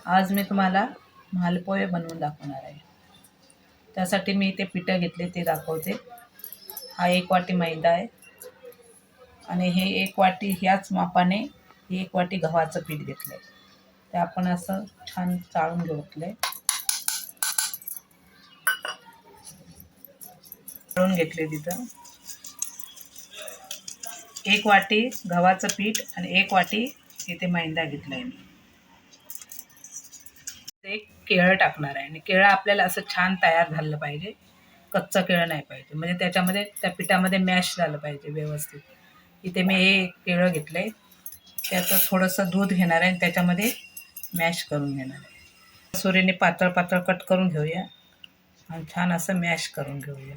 आज मी तुम्हाला मालपोहे बनवून दाखवणार आहे. त्यासाठी मी इथे पिठं घेतले ते दाखवते. हा 1 वाटी मैदा आहे आणि हे 1 वाटी ह्याच मापाने 1 वाटी गव्हाचं पीठ घेतलंय. ते आपण असं छान चाळून घेतलंय. चाळून घेतले. तिथं 1 वाटी गव्हाचं पीठ आणि 1 वाटी इथे मैदा घेतलाय मी. एक केळं टाकणार आहे आणि केळं आपल्याला असं छान तयार झालं पाहिजे, कच्चं केळं नाही पाहिजे, म्हणजे त्याच्यामध्ये त्या पिठामध्ये मॅश झालं पाहिजे व्यवस्थित. इथे मी हे केळं घेतलं आहे, त्याचं थोडंसं दूध घेणार आहे आणि त्याच्यामध्ये मॅश करून घेणार आहे. सुरीने पातळ पातळ कट करून घेऊया आणि छान असं मॅश करून घेऊया.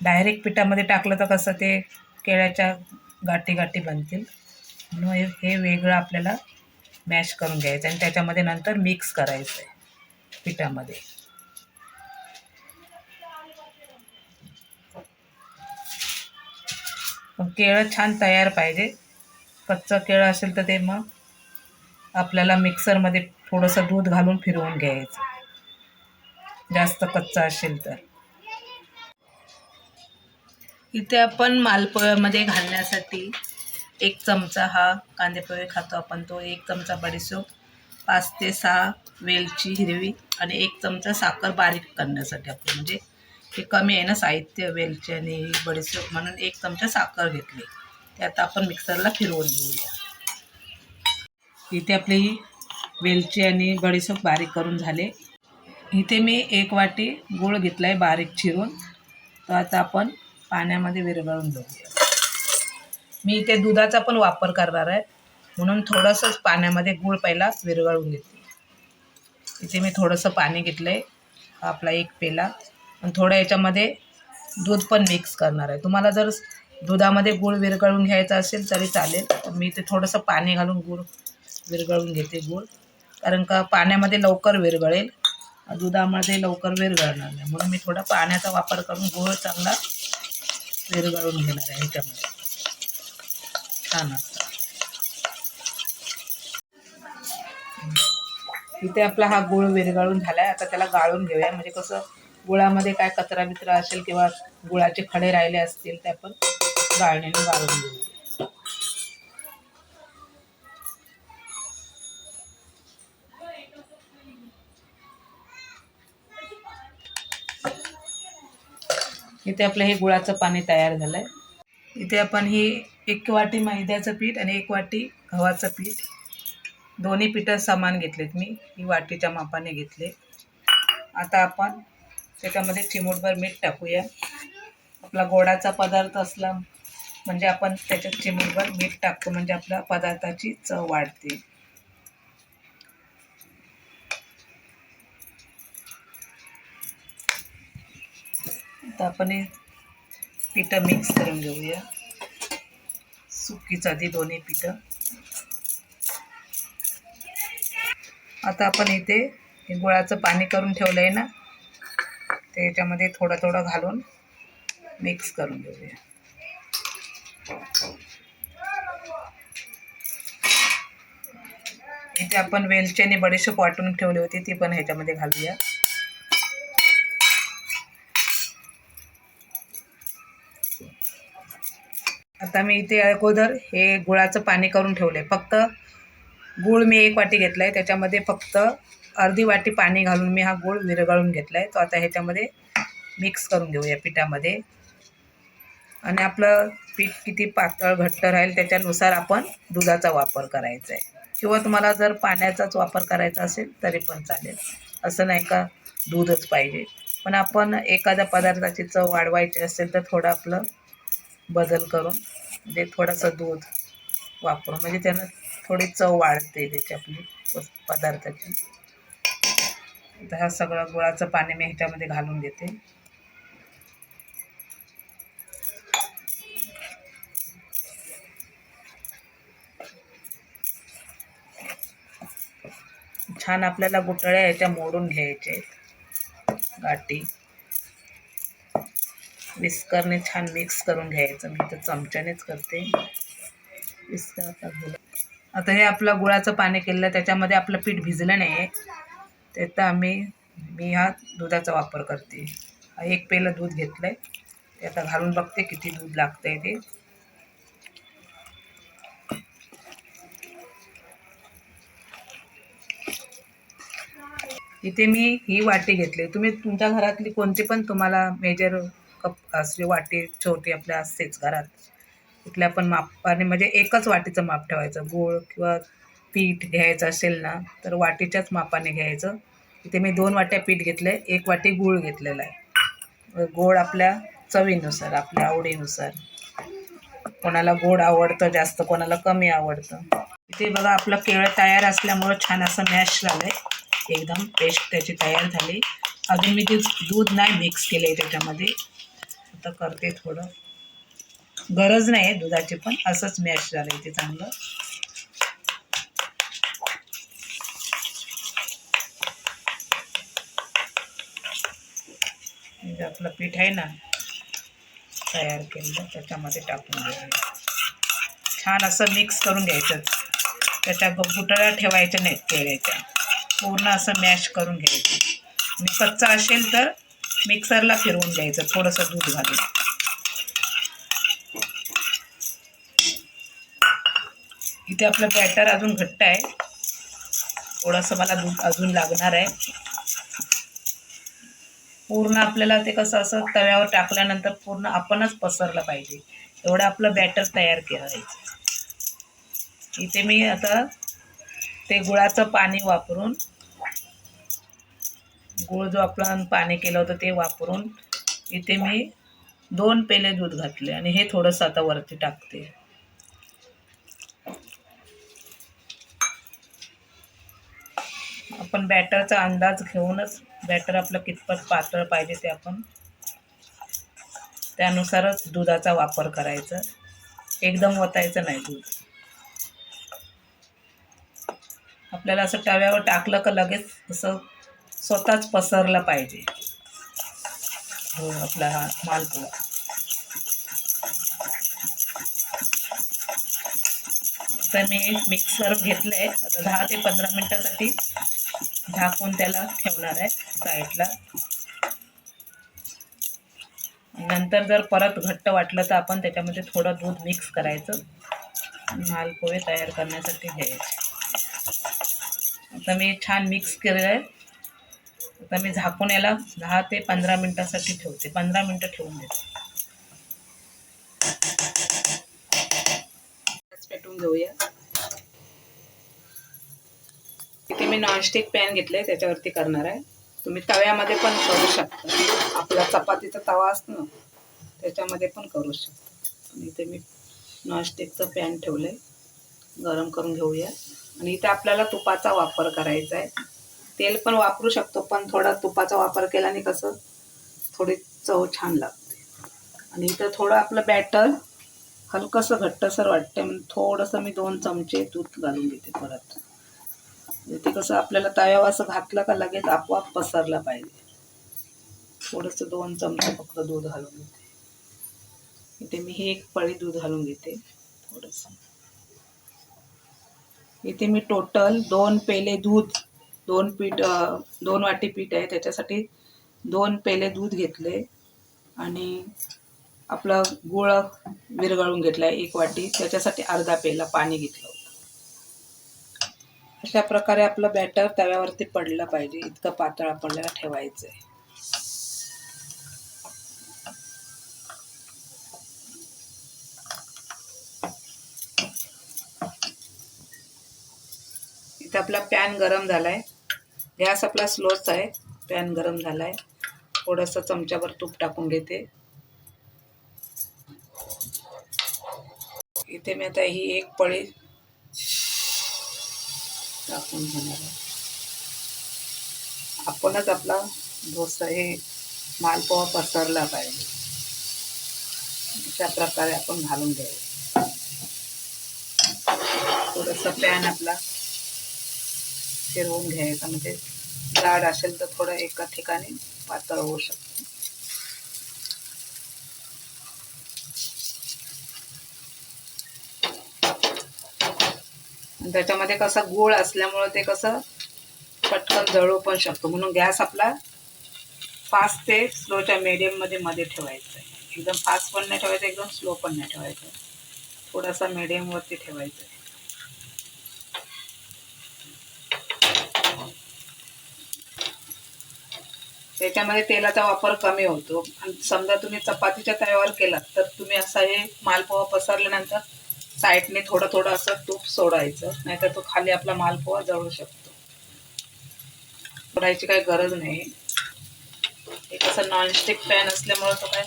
डायरेक्ट पिठामध्ये टाकलं तर कसं ते केळ्याच्या गाठी गाठी बनतील, म्हणून हे वेगळं आपल्याला मॅश करून घ्यायचं आणि त्याच्यामध्ये नंतर मिक्स करायचं आहे पिठामध्ये. केळं छान तयार पाहिजे. कच्चं केळं असेल तर ते मग आपल्याला मिक्सरमध्ये थोडंसं दूध घालून फिरवून घ्यायचं, जास्त कच्चं असेल तर. इथे आपण मालपोह्यामध्ये घालण्यासाठी 1 चमचा हा कांदेपोहे खातो आपण, तो 1 चमचा बडीशेप, 5 ते 6 वेलची हिरवी आणि 1 चमचा साखर बारीक करण्यासाठी आपण, म्हणजे हे कमी आहे ना साहित्य वेलची आणि बडीशेप, म्हणून 1 चमचा साखर घेतली. ते आता आपण मिक्सरला फिरवून घेऊया. इथे आपली वेलची आणि बडीशेप बारीक करून झाले. इथे मी 1 वाटी गूळ घेतला आहे बारीक चिरून, तो आता आपण पाण्यामध्ये विरघळून घेऊया. मी इथे दुधाचा पण वापर करणार आहे, म्हणून थोडंसंच पाण्यामध्ये गूळ पहिला विरघळून घेते. इथे मी थोडंसं पाणी घेतलं आहे, आपला 1 पेला, आणि थोडं याच्यामध्ये दूध पण मिक्स करणार आहे. तुम्हाला जर दुधामध्ये गूळ विरघळून घ्यायचा असेल तरी चालेल, पण मी इथे थोडंसं पाणी घालून गूळ विरघळून घेते गूळ, कारण का पाण्यामध्ये लवकर विरघळेल, दुधामध्ये लवकर विरघळणार नाही, म्हणून मी थोडा पाण्याचा वापर करून गूळ चांगला विरघळून घेणार आहे ह्याच्यामध्ये छान असं. इथे आपला हा गूळ विरघळून झाला आहे. आता त्याला गाळून घेऊया, म्हणजे कसं गुळामध्ये काय कचरा बिचरा असेल किंवा गुळाचे खडे राहिले असतील ते आपण गाळणीने गाळून घेऊया. इथे आपलं हे गुळाचं पाणी तयार झालं आहे. इथे आपण ही 1 वाटी मैद्याचं पीठ आणि 1 वाटी गव्हाचं पीठ, दोन्ही पिठं समान घेतलेत मी, ही वाटीच्या मापाने घेतले. आता आपण त्याच्यामध्ये चिमूटभर मीठ टाकूया. आपला गोडाचा पदार्थ असला म्हणजे आपण त्याच्यात चिमूटभर मीठ टाकतो, म्हणजे आपल्या पदार्थाची चव वाढते. आता आपण हे पिठं मिक्स करून घेऊया, सुकीच आधी दोन्ही पिठं. आता आपण इथे हे गुळाचं पाणी करून ठेवलं आहे ना, ते याच्यामध्ये थोडं थोडं घालून मिक्स करून घेऊया. इथे आपण वेलची आणि बडीशेप वाटून ठेवली होती, ती पण ह्याच्यामध्ये घालूया. आता मी इथे अगोदर हे गुळाचं पाणी करून ठेवलंय. फक्त गूळ मी 1 वाटी घेतलाय, त्याच्यामध्ये फक्त अर्धी वाटी पाणी घालून मी हा गूळ विरघळून घेतलाय. तो आता ह्याच्यामध्ये मिक्स करून घेऊया पिठामध्ये, आणि आपलं पीठ किती पातळ घट्ट राहील त्याच्यानुसार आपण दुधाचा वापर करायचा आहे, किंवा तुम्हाला जर पाण्याचाच वापर करायचा असेल तरी पण चालेल. असं नाही का दूधच पाहिजे, पण आपण एखाद्या पदार्थाची चव वाढवायची असेल तर थोडं आपलं बदल करून, म्हणजे थोडंसं दूध वापरून, म्हणजे त्यानं थोडी चव वाढते त्याची आपली पदार्थाची. तर हा सगळं गुळाचं पाणी मी ह्याच्यामध्ये घालून घेते. छान आपल्याला गुठळ्या ह्याच्या मोडून घ्यायचे, गाठी विस्करने छान मिक्स करून घ्यायचं. मी तर चमच्यानेच करते, विस्कर आता आता हे आपलं गुळाचं पाणी केलेलं, त्याच्यामध्ये आपलं पीठ भिजलं नाही आहे, त्यात मी हा दुधाचा वापर करते. 1 पेलं दूध घेतलं आहे, ते आता घालून बघते किती दूध लागतं आहे ते. इथे मी ही वाटी घेतली. तुम्ही तुमच्या घरातली कोणती पण तुम्हाला मेजर कप असली वाटी छोटी आपल्या असतेच घरात, कुठल्या पण मापाने, म्हणजे एकच वाटीचं माप ठेवायचं. गूळ किंवा पीठ घ्यायचं असेल ना तर वाटीच्याच मापाने घ्यायचं. इथे मी 2 वाट्या पीठ घेतलं, 1 वाटी गूळ घेतलेला आहे. गोड आपल्या चवीनुसार, आपल्या आवडीनुसार. कोणाला गोड आवडतं जास्त, कोणाला कमी आवडतं. इथे बघा आपलं केळं तयार असल्यामुळं छान असं मॅश झालं आहे, एकदम पेस्ट त्याची तयार झाली. अजून मी ते दूध नाही मिक्स केलं आहे त्याच्यामध्ये. आता करते थोडं, गरज नाही आहे दुधाची, पण असंच मॅश झालं आहे ते चांगलं. म्हणजे आपलं पीठ आहे ना तयार केलेलं, त्याच्यामध्ये टाकून घ्यायचं. छान असं मिक्स करून घ्यायचं. त्याच्या गुठळ्या ठेवायच्या नाहीत केळ्याच्या, पूर्ण असं मॅश करून घ्यायचं. आणि कच्चा असेल तर मिक्सरला फिरवून घ्यायचं थोडंसं दूध घालून. इथे आपलं बॅटर अजून घट्ट आहे, थोडंसं मला दूध अजून लागणार आहे. पूर्ण आपल्याला ते कसं असं तव्यावर टाकल्यानंतर पूर्ण आपणच पसरलं पाहिजे, एवढं आपलं बॅटर तयार करायचं. इथे मी आता ते गुळाचं पाणी वापरून, गूळ जो आपण पाणी केलं होतं ते वापरून इथे मी 2 पेले दूध घातले आणि हे थोडंसं आता वरती टाकते. आपण बॅटरचा अंदाज घेऊनच, बॅटर आपलं कितपत पातळ पाहिजे ते आपण त्यानुसारच दुधाचा वापर करायचा. एकदम ओतायचं नाही दूध. आपल्याला असं तव्यावर टाकलं का लगेच असं स्वतःच पसरलं पाहिजे हो आपला हा मालपुडा. तर मी मिक्स करून घेतलं आहे. आता 10 ते 15 मिनटासाठी झाकून त्याला ठेवणार आहे साईडला. नंतर जर परत घट्ट वाटलं तर आपण त्याच्यामध्ये थोडं दूध मिक्स करायचं, मालपोहे तयार करण्यासाठी घ्यायचे. आता मी छान मिक्स केलेलं आहे. आता मी झाकून याला 10 ते 15 मिनटासाठी ठेवते. 15 मिनटं ठेवून देते. पेटवून घेऊया. इथे मी नॉनस्टिक पॅन घेतलंय, त्याच्यावरती करणार आहे. तुम्ही तव्यामध्ये पण करू शकता, आपला चपातीचा तवा असतो ना त्याच्यामध्ये पण करू शकता. इथे मी नॉनस्टिकचं पॅन ठेवलंय, गरम करून घेऊया. आणि इथे आपल्याला तुपाचा वापर करायचा आहे. तेल पण वापरू शकतो, पण थोडा तुपाचा वापर केल्याने कसं थोडी चव छान लागते. आणि इथं थोडं आपलं बॅटर हलकंसं घट्टसर वाटतं म्हणून थोडंसं मी 2 चमचे दूध घालून देते परत. ते कसं आपल्याला तव्यावर असं घातलं का लगेच आपोआप पसरला पाहिजे. थोडंसं 2 चमचे फक्त दूध घालून घेते. इथे मी ही 1 पळी दूध घालून घेते थोडंसं. इथे मी टोटल 2 पेले दूध, 2 वाटी पीठ आहे त्याच्यासाठी 2 पेले दूध घेतले. आणि आपला गुळ विरघळून घेतलाय 1 वाटी, त्याच्यासाठी अर्धा पेला पाणी घेतलं होतं. अशा प्रकारे आपलं बॅटर तव्यावरती पडलं पाहिजे, इतकं पातळ आपल्याला ठेवायचं आहे. इथं आपला पॅन गरम झालाय, गॅस आपला स्लोच आहे. पॅन गरम झालाय, थोडंसं चमच्याभर तूप टाकून घेते. इथे मी आता ही 1 पळी टाकून घेणार आहे. आपणच आपला डोसा हे मालपोहा पसरला पाहिजे, अशा प्रकारे आपण घालून घ्यायचं. थोडंसं पॅन आपला फिरवून घ्यायचा, म्हणजे जाड असेल तर थोडं एका ठिकाणी पातळ होऊ शकतं. त्याच्यामध्ये कसं गूळ असल्यामुळं ते कसं पटकन जळू पण शकतो, म्हणून गॅस आपला फास्ट ते स्लोच्या मीडियममध्ये मध्ये ठेवायचं आहे. एकदम फास्ट पण नाही ठेवायचं, एकदम स्लो पण नाही ठेवायचं, थोडासा मीडियमवरती ठेवायचं आहे. त्याच्यामध्ये तेलाचा वापर कमी होतो. आणि समजा तुम्ही चपातीच्या तव्यावर केलात तर तुम्ही असा हे मालपोहा पसरल्यानंतर साईडने थोडं थोडं असं तूप सोडायचं, नाहीतर तो खाली आपला मालपोहा जळू शकतो. सोडायची काही गरज नाही. हे कसं नॉनस्टिक पॅन असल्यामुळे तो काय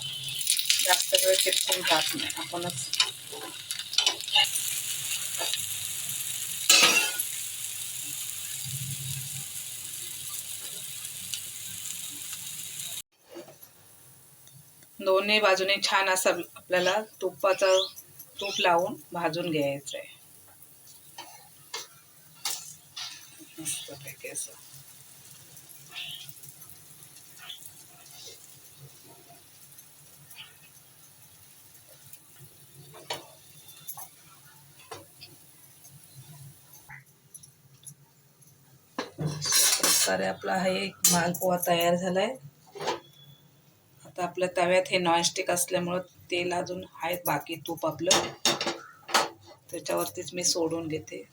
जास्त वेळ चिपकून जात नाही. आपणच दोन्ही बाजूने छान असं आपल्याला तूप लावून भाजून घ्यायचं आहे मस्तपैकी असं. प्रकारे आपला हा एक मालपोहा तयार झालाय. आता आपल्या तव्यात हे नॉनस्टिक असल्यामुळं तेल अजून आहे बाकी, तूप आपलं त्याच्यावरतीच मी सोडून घेते.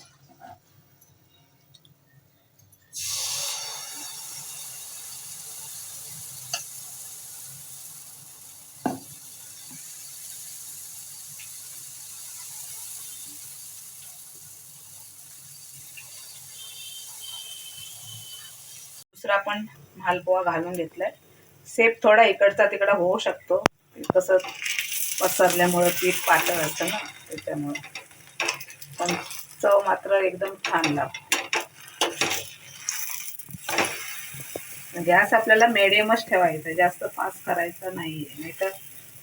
दुसरा पण मालपोहा घालून घेतलाय. सेप थोडा इकडचा तिकडा होऊ शकतो, कसं पसरल्यामुळं पीठ पातळ असतं ना त्याच्यामुळं, पण चव मात्र एकदम छान लागते. गॅस आपल्याला मिडियमच ठेवायचा, जास्त फास्ट करायचं नाहीये, नाहीतर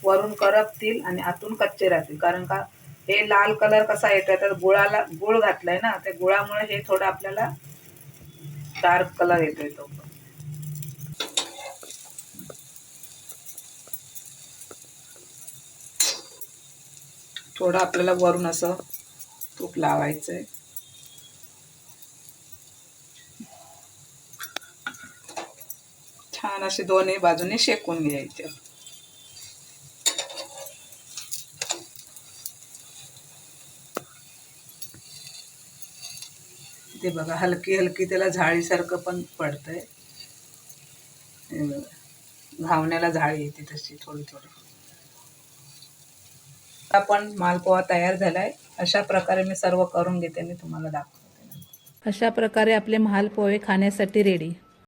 वरून करपतील आणि आतून कच्चे राहतील. कारण का हे लाल कलर कसा येतोय तर गुळ घातलाय ना, त्या गुळामुळे हे थोडं आपल्याला डार्क कलर येतोय. तो थोडं आपल्याला वरून असं तूप लावायचंय. छान असे दोन्ही बाजूने शेकून घ्यायचे. ते बघा हलकी हलकी त्याला झाळीसारखं पण पडतंय. घावण्याला झाळी येते तशी थोडी थोडी. आपण मालपोहा तयार झालाय. अशा प्रकारे मी सर्व करून घेते आणि तुम्हाला दाखवते. अशा प्रकारे आपले मालपोहे खाण्यासाठी रेडी.